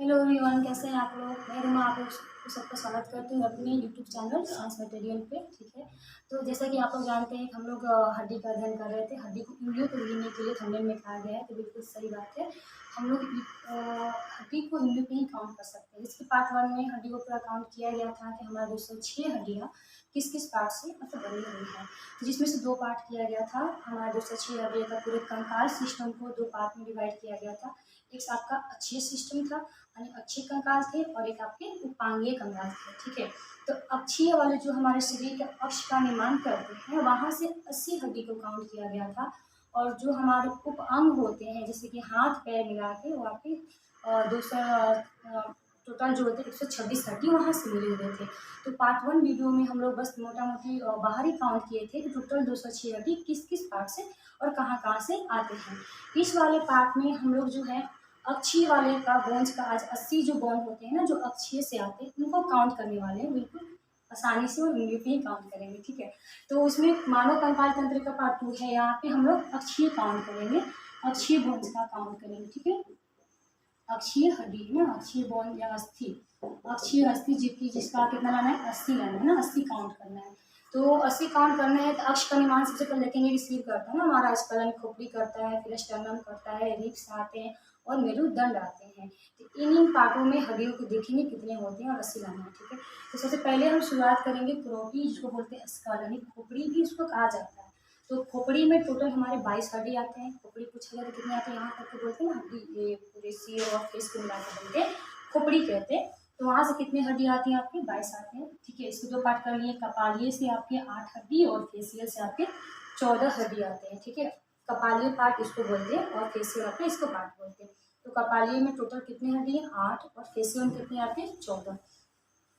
Hello everyone, कैसे हैं आप लोग। मैं रूमा आप लोग को सबका स्वागत करती हूँ अपने यूट्यूब चैनल साइंस मटेरियल पे। ठीक है, तो जैसा कि आप लोग जानते हैं कि हम लोग हड्डी का अध्ययन कर रहे थे। हड्डी को उंगलियों को गिनने के लिए थंबनेल में कहा गया है, तो बिल्कुल सही बात है। हम लोग हड्डी को उंगलियों पे ही काउंट कर सकते हैं। इसके पार्ट 1 में हड्डी को पूरा काउंट किया गया था कि हमारे 206 हड्डियाँ किस किस पार्ट से मतलब बनी हुई है, तो जिसमें से 2 पार्ट किया गया था। हमारे 206 हड्डियों का पूरे कंकाल सिस्टम को 2 पार्ट में डिवाइड किया गया था। एक आपका अक्षीय सिस्टम था यानी अक्षीय कंकाल थे, और एक आपके उपांगीय कंकाल थे। ठीक है, तो अक्षीय वाले जो हमारे शरीर के अक्ष का निर्माण करते हैं, वहाँ से 80 हड्डी को काउंट किया गया था। और जो हमारे उप अंग होते हैं जैसे कि हाथ पैर मिला के, वो आपके 200 टोटल जो होते हैं 126 हड्डी वहाँ से मिले हुए थे। तो पार्ट 1 वीडियो में हम लोग बस मोटा मोटी बाहरी काउंट किए थे कि टोटल 206 हड्डी किस किस पार्ट से और कहाँ कहाँ से आते हैं। इस वाले पार्ट में हम लोग जो है अक्षीय वाले का बोन्स का आज 80 जो बोन होते हैं ना, जो अक्षीय से आते हैं, उनको काउंट करने वाले हैं बिल्कुल आसानी से, और उंगलियों पे ही काउंट करेंगे। ठीक है, तो उसमें मानव कंकाल तंत्र का पार्ट 2 है। यहाँ पे हम लोग अक्षीय काउंट करेंगे, अक्षीय बोन्स का काउंट करेंगे। ठीक है, अक्षीय हड्डी है ना, अक्षीय बोन या अस्थि, अक्षीय अस्थि जिसका कितना लाना है, 80 लाना है ना, 80 काउंट करना है। तो 80 काउंट करना है। तो अक्ष का निर्माण सबसे पहले देखेंगे रिसीव करता है ना, हमारा स्कलन खोपड़ी करता है, फिर स्टर्नम करता है, रिब्स आते हैं और मेरुदंड आते हैं। तो इन पार्टों में हड्डियों को देखेंगे कितने होते हैं और 80 लाना है। ठीक है, तो सबसे पहले हम शुरुआत करेंगे क्रोपी, जिसको बोलते हैं स्कल यानी खोपड़ी भी उसको कहा जाता है। तो खोपड़ी में टोटल हमारे 22 हड्डी आते हैं। खोपड़ी पूछेगा तो कितने आते हैं, यहाँ तक बोलते हैं ना हड्डी, ये पूरे सिर और फेस को मिला के बोलते हैं खोपड़ी कहते हैं। तो वहाँ से कितने हड्डी आती हैं आपके, 22 आते हैं। ठीक है, इसको 2 पार्ट कर लिए। कपालिए से आपके 8 हड्डी और फेसियल से आपके 14 हड्डी आते हैं। ठीक है, कपालिय पार्ट इसको बोलते हैं और फेसियल आपके इसको पार्ट बोलते हैं। तो कपालिय में टोटल कितने हड्डी है, 8, और फेसियल में कितने आते हैं, 14।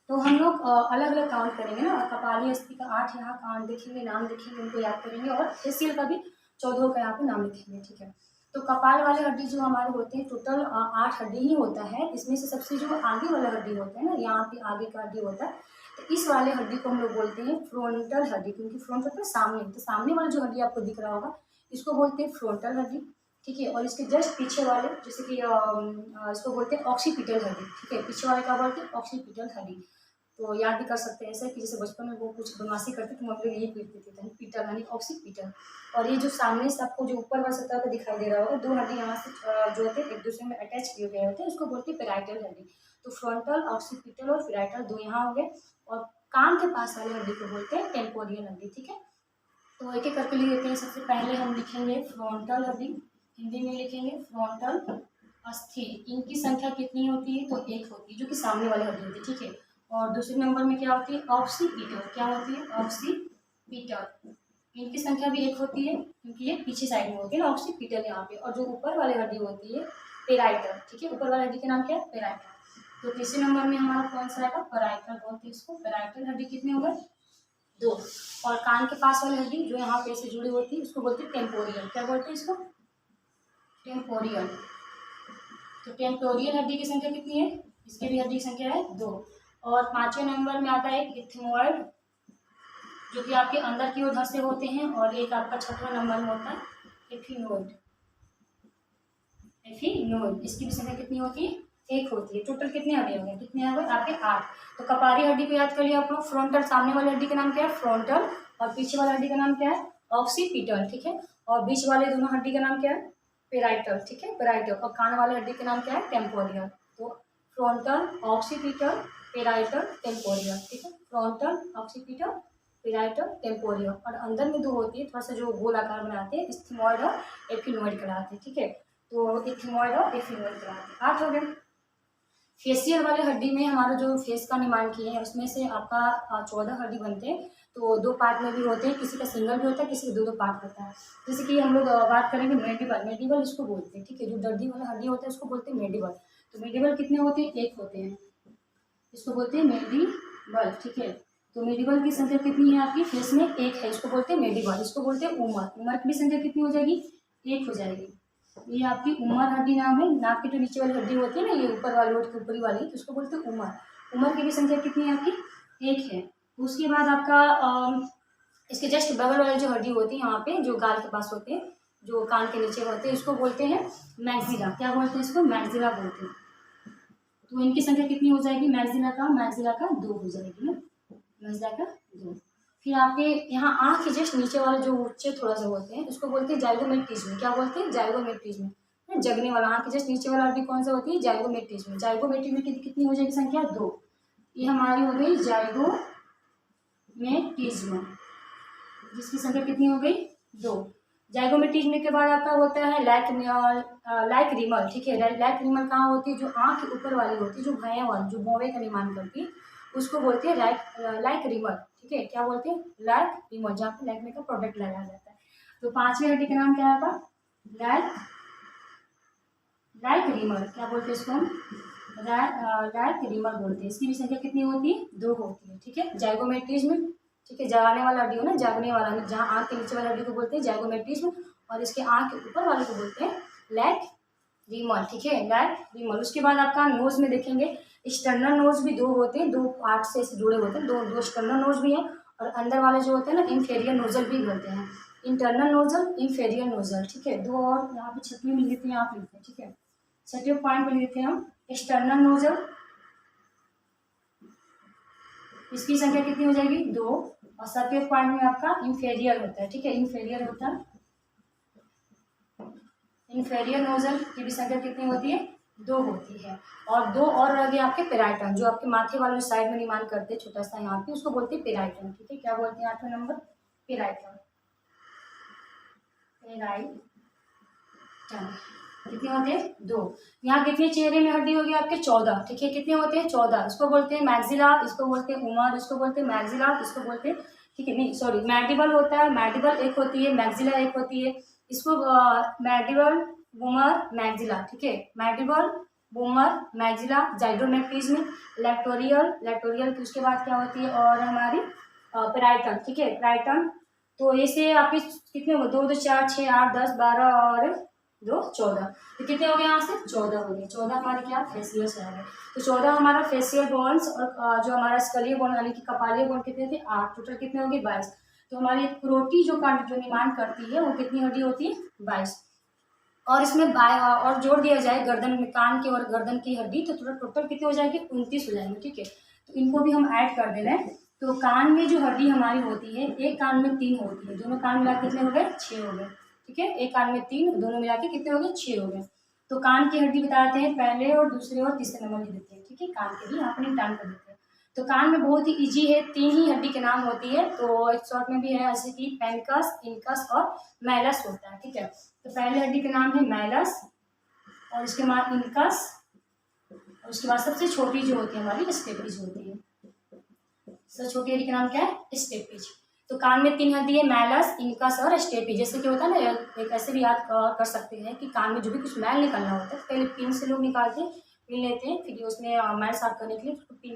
तो हम लोग अलग अलग काउंट करेंगे ना। कपाली अस्थि का 8 यहाँ काउंट देखेंगे, नाम देखेंगे, उनको याद करेंगे, और फेसियल का भी 14 का यहाँ पे नाम लिखेंगे। ठीक है, तो कपाल वाले हड्डी जो हमारे होते हैं टोटल 8 हड्डी ही होता है। इसमें से सबसे जो आगे वाला हड्डी होता है ना, यहाँ पे आगे का हड्डी होता है, तो इस वाले हड्डी को हम लोग बोलते हैं फ्रंटल हड्डी, क्योंकि फ्रंट होता है सामने। तो सामने वाला जो हड्डी आपको दिख रहा होगा इसको बोलते हैं फ्रंटल हड्डी। ठीक है, और इसके जस्ट पीछे वाले जैसे कि इसको बोलते हैं ऑक्सीपिटल हड्डी। ठीक है, पीछे वाले का बोलते हैं ऑक्सीपिटल हड्डी। तो याद भी कर सकते हैं ऐसा कि जैसे बचपन में वो कुछ बदमाशी करते तो मम्मी यही पीटते थे, पीटल यानी ऑक्सीपिटल। और ये जो सामने से आपको जो ऊपर वाला सतह पर दिखाई दे रहा होगा, 2 हड्डी यहाँ से जो होते हैं एक दूसरे में अटैच किए गए होते हैं, उसको बोलते हैं पेराइटल हड्डी। तो फ्रंटल, ऑक्सीपिटल और पेराइटल 2 यहाँ हो गए, और कान के पास वाले हड्डी को बोलते हैं टेम्पोरियल हड्डी। ठीक है, तो एक एक करके लिख देते हैं। सबसे पहले हम लिखेंगे फ्रंटल हड्डी, हिंदी में लिखेंगे फ्रंटल अस्थि। इनकी संख्या कितनी होती है, तो 1 होती है, जो कि सामने वाली हड्डी होती है। ठीक है, और दूसरे नंबर में क्या होती है, ऑक्सीपिटल। क्या होती है, ऑक्सीपिटल। इनकी संख्या भी 1 होती है, क्योंकि ये पीछे साइड में होती है ना, ऑक्सीपिटल यहाँ पे। और जो ऊपर वाली हड्डी होती है पेराइटल। ठीक है, ऊपर वाली हड्डी का नाम क्या है, पेराइटल। तो तीसरे नंबर में हमारा कौन सा आएगा, पेराइटल बोलते हैं इसको। पेराइटल हड्डी कितने हो गए, 2। और कान के पास वाली हड्डी जो यहाँ पे से जुड़ी होती है उसको बोलते हैं टेम्पोरियल। क्या बोलते हैं इसको, टेम्पोरियल। तो टेम्पोरियल हड्डी की संख्या कितनी है, इसकी भी हड्डी की संख्या है 2। और 5वें नंबर में आता है इथमोइड, जो कि आपके अंदर की ओर धंसे होते हैं। और एक आपका 6वां नंबर में होता है एफिनोइड। एफिनोइड, इसकी भी संख्या कितनी होती है, 1 होती है। टोटल कितने हड्डी हो गए, कितने आ गए आपके 8। तो कपाली हड्डी को याद कर लिया आप लोग। फ्रंटल, सामने वाली हड्डी का नाम क्या है, फ्रंटल, और पीछे वाली हड्डी का नाम क्या है, ऑक्सीपिटल। ठीक है, और बीच वाले दोनों हड्डी का नाम क्या है, पेराइटल। ठीक है, पेराइटल। और कान वाले हड्डी का नाम क्या है, टेम्पोरियल। तो फ्रंटल, ऑक्सीपिटल, पेराइटल, टेम्पोरियल। ठीक है, फ्रंटल, ऑक्सीपिटल, पेराइटल, टेम्पोरियल। और अंदर में 2 होती है, थोड़ा सा जो गोल आकार बनाते हैं, इस्थमोइड और एफिनोइड कहलाते हैं। ठीक है, तो इथमोइड और एफिनोइड कहलाते हैं। 8 हो गए। फेसियल वाले हड्डी में हमारा जो फेस का निर्माण किए हैं उसमें से आपका 14 हड्डी बनते हैं। तो 2 पार्ट में भी होते हैं, किसी का सिंगल भी होता है, किसी का 2-2 पार्ट होता है। जैसे कि हम लोग बात करेंगे मेडिबल, मेडिबल इसको बोलते हैं। ठीक है, जो दर्दी वाला हड्डी होता है उसको बोलते हैं मेडिबल। तो मेडिबल कितने होते हैं, 1 होते हैं, इसको बोलते हैं मेडिबल। ठीक है, तो मेडिबल की संख्या कितनी है आपकी फेस में, 1 है, इसको बोलते हैं मेडिबल। इसको बोलते हैं उमर। उमर की भी संख्या कितनी हो जाएगी, 1 हो जाएगी। ये आपकी उमर हड्डी नाम है। नाक की जो नीचे वाली हड्डी होती है ना, ये ऊपर वाली और ऊपरी वाली, तो उसको बोलते हैं उमर। उमर की भी संख्या कितनी है आपकी, 1 है। उसके बाद आपका इसके जस्ट बगल वाली जो हड्डी होती है यहाँ पे, जो गाल के पास होते हैं, जो कान के नीचे होते हैं, इसको बोलते हैं मैक्सिला। क्या बोलते हैं इसको, मैक्सिला बोलते हैं। तो इनकी संख्या कितनी हो जाएगी, मैक्सिला का 2 हो जाएगी ना, मैक्सिला का 2। फिर आपके यहाँ आँख के जस्ट नीचे वाले जो ऊंचे थोड़ा सा होते हैं उसको बोलते हैं जाइगोमेट्रिज्म। क्या बोलते हैं, जाइगोमेट्रिज्म। जगने वाला आँख के जस्ट नीचे वाला हड्डी कौन सा होती है, जाइगोमेट्रिज्म। जाइगोमेट्रिज्म में कितनी हो जाएगी संख्या, 2। ये हमारी हो गई जाइगोमेट्रिज्म, जिसकी संख्या कितनी हो गई, 2। जाइगोमेट्रिज्म के बाद आपका होता है लाइक रिमल। ठीक है, लाइक रिमल कहाँ होती है, जो आँख के ऊपर वाली होती है, जो भैया वाली, जो भौवे का निर्माण करती है, उसको बोलते हैं लाइक रिमल। ठीक है, क्या बोलते हैं, लाइक रिमल, जहाँ पे लैक्मे का प्रोडक्ट लगाया जाता है। तो 5वीं हड्डी का नाम क्या है, लाइक रिमल। क्या बोलते हैं इसको हम, लाइक रिमल बोलते हैं। इसकी भी संख्या कितनी होती है, 2 होती है। ठीक है, जाइगोमेट्रिज्म। ठीक है, जगाने वाला हड्डी हो ना, जागने वाला, जहाँ आँख के नीचे वाला हड्डी को बोलते हैं जाइगोमेट्रिज्म, और इसके आँख के ऊपर वाले को बोलते हैं लैक रिमल। ठीक है, लैक रिमल। उसके बाद आपका नोज में देखेंगे, एक्सटर्नल नोज भी 2 होते हैं, 2 पार्ट से जुड़े होते हैं, दो एक्सटर्नल नोज भी है, और अंदर वाले जो होते हैं ना, इंफेरियर नोजल भी बोलते हैं, इंटरनल नोजल, इंफेरियर नोजल। ठीक है, 2 और यहाँ पे 6वीं में लिखते हैं, आप लिखते हैं। ठीक है, 6वें पॉइंट में लिखते हैं हम एक्सटर्नल नोजल, इसकी संख्या कितनी हो जाएगी, 2। और 7वें पॉइंट में आपका इंफेरियर होता है। ठीक है, इंफेरियर होता है, इंफेरियर नोजल की भी संख्या कितनी होती है, 2 होती है। और 2 और रह गए आपके पेराइटन, जो आपके माथे वाले साइड में निर्माण करते हैं, छोटा सा यहाँ पे, उसको बोलते हैं पेराइटन। ठीक है, क्या बोलते हैं, 8वां नंबर, पेराइटन। कितने होते हैं, 2। यहाँ कितने चेहरे में हड्डी होगी आपके, 14। ठीक है, कितने होते हैं, 14। इसको बोलते हैं मैक्सिला, इसको बोलते हैं उमर, इसको बोलते हैं मैक्सिला, इसको बोलते हैं, ठीक है, नहीं सॉरी, मैंडिबल होता है, मैंडिबल एक होती है, मैक्सिला एक होती है। इसको मैंडिबल, बूमर, मैक्सिला। ठीक है, मैंडिबल, बूमर, मैक्सिला, जाइगोमेट्रिज्म, लैक्टोरियल की उसके बाद क्या होती है, और हमारी पेराइटन। ठीक है, पेराइटन। तो ऐसे आपके कितने हो, 2 2 4 6 8 10 12 और 2 14। तो कितने हो गए, यहाँ से 14 हो गए। 14 हमारे क्या, फेसियल्स आ गए। तो 14 हमारा फेसियल बोन्स, और जो हमारा स्कलीय बोन यानी कि कपालीय बोन कितने थे, 8। टोटल कितने हो गए, 22। तो हमारी क्रोटी जो निर्माण करती है वो कितनी हड्डी होती है, 22। और इसमें और जोड़ दिया जाए गर्दन में, कान की और गर्दन की हड्डी, तो टोटल कितने हो जाएगी, 29 हो जाएंगे। ठीक है, तो इनको भी हम ऐड कर दे रहे हैं। तो कान में जो हड्डी हमारी होती है, एक कान में 3 होती है, दोनों कान मिला कितने हो गए, 6 हो गए। ठीक है, एक कान में 3, दोनों मिला के कितने हो गए, 6 हो गए। तो कान की हड्डी बताते हैं पहले और दूसरे और तीसरे नंबर में देते हैं। ठीक है, कान के भी यहाँ पर निपटान कर देते हैं। तो कान में बहुत ही इजी है, 3 ही हड्डी के नाम होती है। तो एक शॉर्ट में भी है, जैसे कि पेनकस, इनकस और मैलस होता है। ठीक है, तो पहले हड्डी का नाम है मैलस, और इसके बाद इनकस, और उसके बाद सबसे छोटी जो होती है हमारी स्टेपिज होती है। सबसे छोटी हड्डी का नाम क्या है, स्टेपिज। तो कान में 3 हड्डी है, मैलस, इनकस और स्टेपिज। जैसे कि होता है ना, एक ऐसे भी याद कर सकते हैं कि कान में जो भी कुछ मैल निकलना होता है, पहले पिन से लोग निकालते हैं, पिन लेते हैं, फिर उसमें मैल साफ करने के लिए पिन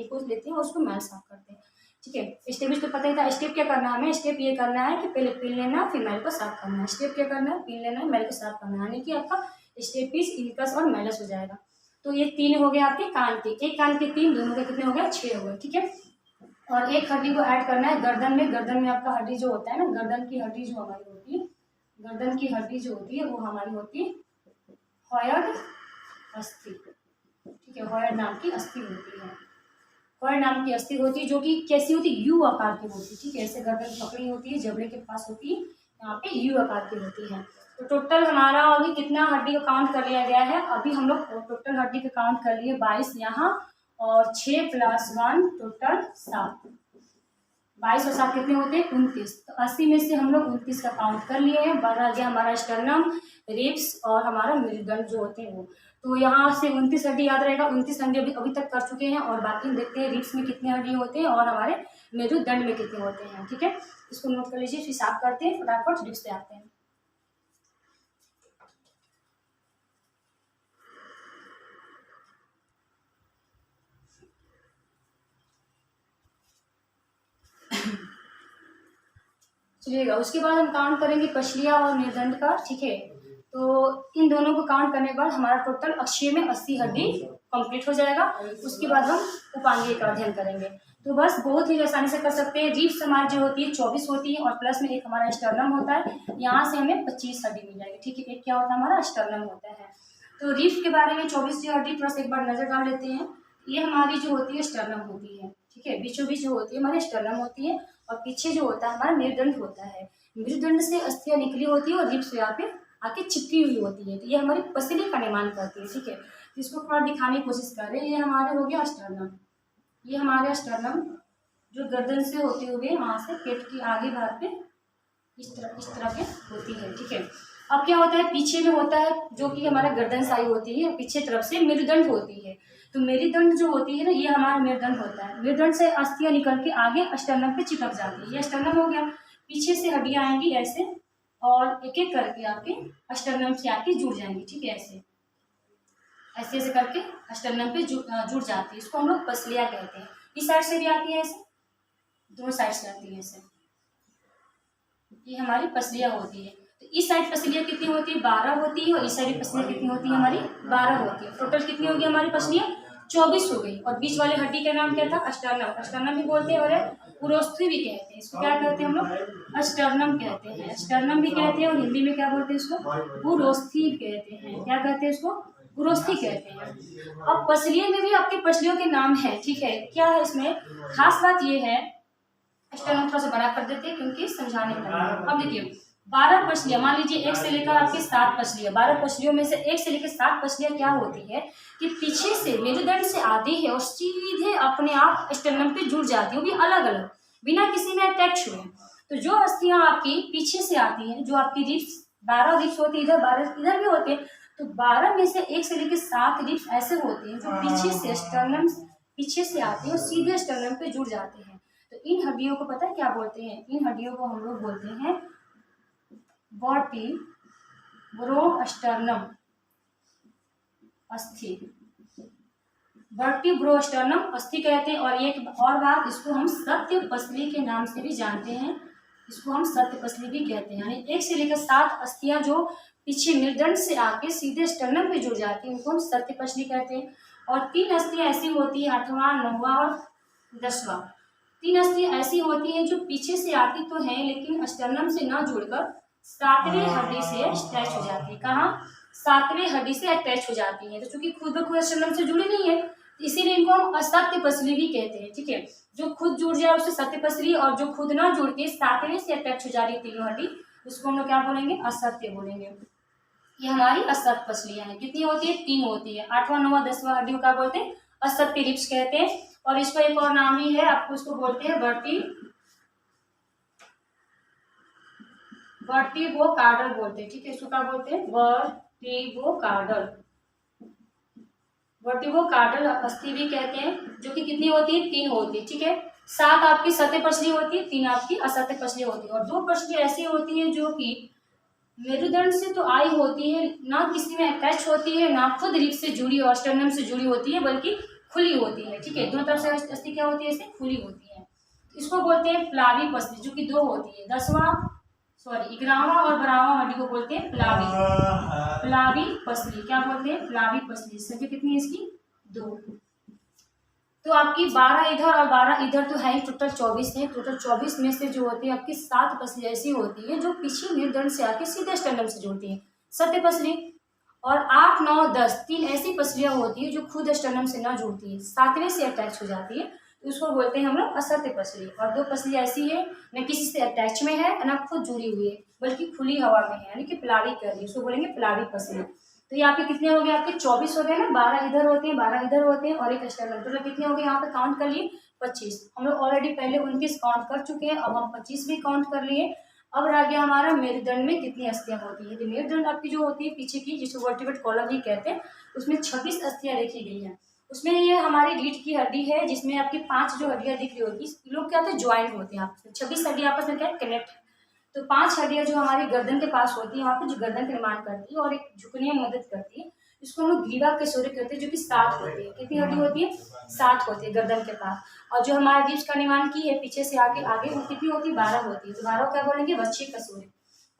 को लेते हैं और उसको मैल साफ करते हैं। ठीक है, स्टेपिज तो पता ही था। स्टेप क्या करना है हमें, स्टेप ये करना है कि पहले पिन लेना, फिर मैल को साफ करना है। स्टेप क्या करना है, पिन लेना है, मैल को साफ करना है, यानी कि आपका स्टेपिज, इनकस और मैलस हो जाएगा। तो ये 3 हो गए आपके कान के, एक कान के 3, दोनों के कितने हो गए, 6 हो गए। ठीक है, और एक हड्डी को ऐड करना है गर्दन में। गर्दन में आपका हड्डी जो होता है ना, गर्दन की हड्डी जो हमारी होती है, गर्दन की हड्डी जो होती है वो हमारी होती है हॉयड अस्थि। ठीक है, हॉयड नाम की अस्थि होती है, हॉयड नाम की अस्थि होती है, जो कि कैसी होती है, यू आकार की होती है। ठीक है, ऐसे गर्दन पकड़ी होती है, जबड़े के पास होती है, यहाँ पे यू आकार की होती है। तो टोटल हमारा अभी कितना हड्डी का काउंट कर लिया गया है, अभी हम लोग टोटल हड्डी का काउंट कर लिए 22 यहाँ, और 6 + 1 टोटल 7। 22 और 7 कितने होते हैं, 29। तो 80 में से हम लोग 29 का काउंट कर लिए हैं। बढ़ गया हमारा स्टर्नम, रिब्स और हमारा मेरुदंड जो होते हैं वो। तो यहाँ से 29 हड्डी याद रहेगा, 29 हड्डी अभी तक कर चुके हैं। और बाकी देखते हैं रिब्स में कितने हड्डी होते हैं और हमारे मेरुदंड में कितने होते हैं। ठीक है, इसको नोट कर लीजिए, फिर साफ करते हैं, फटाफट रिब्स पे आते हैं। चलिएगा, उसके बाद हम काउंट करेंगे पछलिया और मेरुदंड का। ठीक है, तो इन दोनों को काउंट करने के बाद हमारा टोटल अक्षीय में 80 हड्डी कंप्लीट हो जाएगा। उसके बाद हम उपांगीय का अध्ययन करेंगे। तो बस बहुत ही आसानी से कर सकते हैं। रिब्स हमारी जो होती है 24 होती है, और प्लस में एक हमारा स्टर्नम होता है, यहाँ से हमें 25 हड्डी मिल जाएगी। ठीक है, एक क्या होता है हमारा स्टर्नम होता है। तो रिब्स के बारे में 24वीं हड्डी थोड़ा सा एक बार नजर डाल लेते हैं। ये हमारी जो होती है स्टर्नम होती है, ठीक है, बीचों बीच जो होती है हमारी स्टर्नम होती है, और पीछे जो होता है हमारा मेरुदंड होता है। मेरुदंड से अस्थियां निकली होती है और रिब्स यहाँ पे आके चिपकी हुई होती है, तो ये हमारी पसली का निर्माण करती है, ठीक है। तो इसको थोड़ा दिखाने की कोशिश कर रहे हैं। ये हमारे हो गया स्टर्नम, ये हमारे स्टर्नम जो गर्दन से होते हुए वहां से पेट के आगे भाग पे इस तरह के होती है, ठीक है। अब क्या होता है, पीछे में होता है जो कि हमारा गर्दन साई होती है, पीछे तरफ से मेरुदंड होती है। तो मेरुदंड जो होती है ना, ये हमारा मेरुदंड होता है। मेरुदंड से अस्थियां निकल के आगे स्टर्नम पे चिपक जाती है। ये स्टर्नम हो गया। पीछे से हड्डियां आएंगी ऐसे, और एक एक करके आपके स्टर्नम से आके जुड़ जाएंगी, ठीक है। ऐसे ऐसे ऐसे करके स्टर्नम पे जुड़ जाती है। इसको हम लोग पसलियां कहते हैं। इस साइड से भी आती है ऐसे, दोनों साइड से आती है ऐसे, ये हमारी पसलियां होती है। तो इस साइड पसलियां कितनी होती है, 12 होती है, और इस साइड पसलियां कितनी होती है हमारी, 12 होती है। टोटल कितनी होगी हमारी पसलियां, 24 हो गई। और बीच वाले हड्डी का नाम क्या था, स्टर्नम। स्टर्नम भी बोलते हैं और पुरोस्थी भी कहते हैं। इसको क्या कहते हैं हम लोग, स्टर्नम कहते हैं। स्टर्नम भी कहते हैं, और हिंदी में क्या बोलते हैं इसको, पुरोस्थी कहते हैं। क्या कहते हैं इसको, पुरोस्थी कहते हैं। अब पसलियों में भी आपकी पसलियों के नाम है, ठीक है। क्या है इसमें खास बात ये है, स्टर्नम थोड़ा सा बड़ा कर देते हैं क्योंकि समझाने का। अब देखिए 12 पसलियां, मान लीजिए 1 से लेकर आपके 7 पसलियां, 12 पसलियों में से 1 से लेकर 7 पसलियां क्या होती है कि पीछे से मेरुदंड से आती है और सीधे अपने आप स्टर्नम पे जुड़ जाती है, वो भी अलग अलग, बिना किसी में अटैच हुए। तो जो अस्थियां आपकी पीछे से आती हैं, जो आपकी रिब्स 12 रिब्स होती है, इधर 12 इधर भी होते हैं, तो 12 में से 1 से लेकर 7 रिब्स ऐसे होते हैं जो पीछे से स्टर्नम पीछे से आते हैं और सीधे स्टर्नम पे जुड़ जाते हैं। तो इन हड्डियों को पता है क्या बोलते हैं, इन हड्डियों को हम लोग बोलते हैं वर्टिब्रोस्टर्नम अस्थि। वर्टिब्रोस्टर्नम अस्थि कहते हैं। और एक और बात, इसको हम सत्य पसली के नाम से भी जानते हैं, इसको हम सत्य पसली भी कहते हैं। यानी 1 से लेकर 7 अस्थियां जो पीछे मेरुदंड से आके सीधे स्टर्नम पे जुड़ जाती है, उनको हम सत्य पसली कहते हैं। और 3 अस्थियां ऐसी होती है, 8वां 9वां और 10वां। 3 अस्थियां ऐसी होती हैं जो पीछे से आती तो हैं लेकिन स्टर्नम से ना जुड़कर 7वें हड्डी से अटैच हो जाती है। कहाँ, 7वें हड्डी से अटैच हो जाती है। तो चूंकि खुद ब खुद स्टर्नम से जुड़ी नहीं है, इसीलिए इनको हम असत्य पसली भी कहते हैं, ठीक है। जो खुद जुड़ जाए उसे सत्य पसली, और जो खुद ना जुड़ के 7वें से अटैच हो जा रही है तीनों हड्डी, उसको हम लोग क्या बोलेंगे, असत्य बोलेंगे। ये हमारी असत्य पसलियां हैं। कितनी होती है, 3 होती है। 8वां 9वां 10वां हड्डी का बोलते हैं असत्य रिब्स कहते हैं। और इसका एक और नाम ही है, आपको इसको बोलते हैं वर्टिब्रोकार्डल बोलते हैं, ठीक है। इसको क्या बोलते हैं, वर्टिब्रोकार्डल। वर्टिब्रोकार्डल अस्थि भी कहते हैं, जो कि कितनी होती है, 3 होती है, ठीक है। 7 आपकी सत्य पसली होती है, 3 आपकी असत्य पसली होती है। और 2 पसली ऐसी होती है जो कि मेरुदंड से तो आई होती है, ना किसी में अटैच होती है, ना खुद रिब्स से जुड़ी और स्टर्नम से जुड़ी होती है, बल्कि खुली होती है, ठीक है। दोनों तरफ से अस्थि क्या होती है, ऐसे खुली होती है। इसको बोलते हैं प्लावी पसली, जो कि 2 होती है। 11वां और 12वां हड्डी को बोलते हैं प्लावी पसली। क्या बोलते हैं, प्लावी पसली। संख्या कितनी है इसकी, 2। तो आपकी 12 इधर और 12 इधर तो है ही, टोटल 24 है। टोटल 24 में से जो होती है आपकी 7 पसली ऐसी होती है जो पीछे मेरुदंड से आके सीधे स्टर्नम से जुड़ती है, सत्य पसली। और 8 9 10 3 ऐसी पसलियां होती है जो खुद स्टर्नम से ना जुड़ती है, 7वें से अटैच हो जाती है, तो उसको बोलते हैं हम लोग असत्य पसली। और 2 पसली ऐसी है न किसी से अटैच में है न खुद जुड़ी हुई है, बल्कि खुली हवा में है, यानी कि प्लावी कर रही है, उसको बोलेंगे प्लावी पसली। तो यहाँ पे कितने हो गए आपके, 24 हो गए ना, 12 इधर होते हैं, 12 इधर होते हैं, और एक स्टर्नम। टोटल कितने हो गए यहाँ पे, काउंट कर लिए 25। हम लोग ऑलरेडी पहले 29 काउंट कर चुके हैं, अब हम 25 भी काउंट कर लिए। अब रह गया हमारा मेरुदंड में कितनी अस्थियां होती है। तो मेरुदंड आपकी जो होती है पीछे की, जिसको वर्टिब्रेट कॉलम भी कहते हैं, उसमें 26 अस्थियां देखी गई हैं। उसमें ये हमारी रीढ़ की हड्डी है, जिसमें आपकी 5 जो हड्डियां दिख रही होगी, लोग क्या होते हैं, ज्वाइंट होते हैं आपस में। 26 हड्डी आपस में क्या कनेक्ट है। तो 5 हड्डियां जो हमारी गर्दन के पास होती है, वहाँ पे जो गर्दन का निर्माण करती है और एक झुकने में मदद करती है, इसको हम लोग ग्रीवा कैसोरी कहते हैं, जो कि 7 होती है। कितनी हड्डी होती है, 7 होती है गर्दन के पास। और जो हमारे रिब्स का निर्माण की है पीछे से आगे आगे, वो कितनी होती है, 12 होती है। तो 12 क्या बोलेंगे, वक्षी कैसोरी।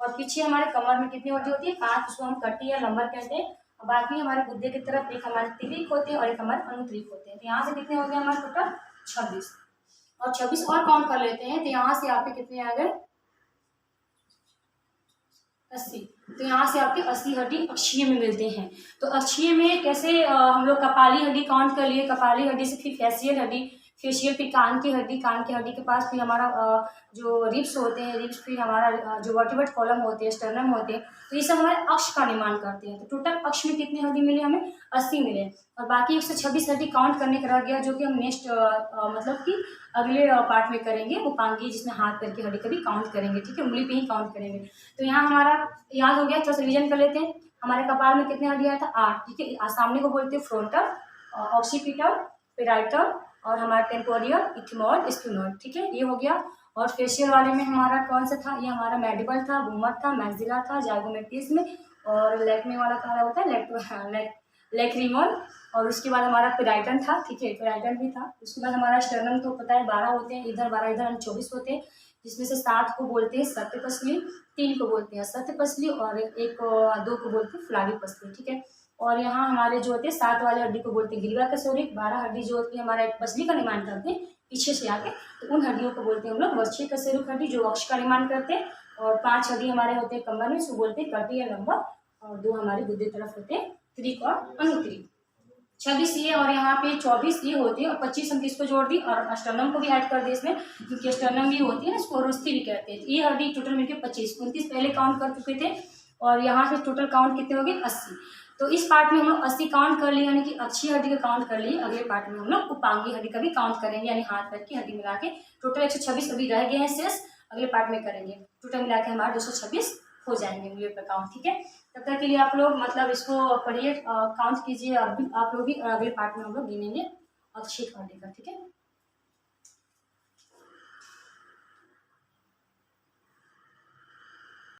और पीछे हमारे कमर में कितनी हड्डी होती है, 5, उसको हम कटी या लंबर कहते हैं। और बाकी हमारे गुद्दे की तरफ एक हमारे तिर्यक होते हैं और एक हमारे अनुतिर्यक होते हैं। तो यहाँ से कितने हो गए हमारे टोटल 26। और 26 और काउंट कर लेते हैं, तो यहाँ से आपके कितने आ गए, 80। तो यहाँ से आपके 80 हड्डी अक्षीय में मिलते हैं। तो अक्षीय में कैसे हम लोग कपाली हड्डी काउंट कर लिए, कपाली हड्डी से फिर फेशियल हड्डी, फेशियल फिर कान की हड्डी, कान की हड्डी के पास फिर हमारा जो रिब्स होते हैं, रिब्स फिर हमारा जो वर्टिब्रेट कॉलम होते हैं, स्टर्नम होते हैं, तो ये सब हमारे अक्ष का निर्माण करते हैं। तो टोटल अक्ष में कितनी हड्डी मिली हमें? 80 मिले। और बाकी 126 हड्डी काउंट करने का रह गया, जो कि हम नेक्स्ट मतलब कि अगले पार्ट में करेंगे, उपांगी जिसमें हाथ पैर की हड्डी का भी काउंट करेंगे, ठीक है, उंगली पे ही काउंट करेंगे। तो यहाँ हमारा याद हो गया, थोड़ा सा रिविजन कर लेते हैं। हमारे कपाल में कितने हड्डी आया था? 8, ठीक है। सामने को बोलते हैं फ्रंटल, ऑक्सीपिटल, पेराइटल और हमारा टेम्पोरियल, इथमॉइड, स्फिनॉइड, ठीक है, ये हो गया। और फेशियल वाले में हमारा कौन सा था? ये हमारा मैंडिबल था, बूमर था, मैक्सिला था, जाइगोमेटिस में, और लैक्मे वाला कहा होता है लैक्रिमल, और उसके बाद हमारा पेराइटन था, ठीक है, पेराइटन भी था। उसके बाद हमारा स्टर्नम तो पता है 12 होते हैं, इधर 12 इधर 24 होते हैं, जिसमें से 7 को बोलते हैं सत्य पसली, 3 को बोलते हैं सत्य पसली और 2 को बोलते हैं फ्लावी पसली, ठीक है। और यहाँ हमारे जो होते हैं 7 वाले हड्डी को बोलते हैं गिलवा कसोरी, 12 हड्डी जो होती है हमारा एक पसली का निर्माण करते हैं पीछे से आके, तो उन हड्डियों को बोलते हैं हम लोग वक्षीय कशेरुक हड्डी, जो अक्ष का निर्माण करते हैं। और 5 हड्डी हमारे होते हैं कमर में, उसको बोलते हैं कटी या लंबा, और 2 हमारे गुद्दे तरफ होते हैं त्रिक और अनुत्रिक। 26 ये और यहाँ पे 24 ये होती है, और 25 हम किसको जोड़ दी, और स्टर्नम को भी ऐड कर दिए इसमें, क्योंकि स्टर्नम भी होती है ना, इसको रोस्ती भी कहते हैं। ये हड्डी टोटल मिलकर 25, 29 पहले काउंट कर चुके थे, और यहाँ से टोटल काउंट कितने हो गए? 80। तो इस पार्ट में हम लोग 80 काउंट कर लिए, यानी कि अक्षीय हड्डी का काउंट कर लिए। अगले पार्ट में हम लोग उपांगी हड्डी का भी काउंट करेंगे, यानी हाथ पैर की हड्डी मिला के। टोटल 126 अभी रह गए हैं शेष, अगले पार्ट में करेंगे। टोटल मिला के हमारे 226 हो जाएंगे उंगलियों पर काउंट, ठीक है। तब तक के लिए आप लोग मतलब इसको पढ़िए, काउंट कीजिए आप लोग भी, अगले पार्ट में हम लोग गिनेंगे अक्षीय हड्डी का, ठीक है।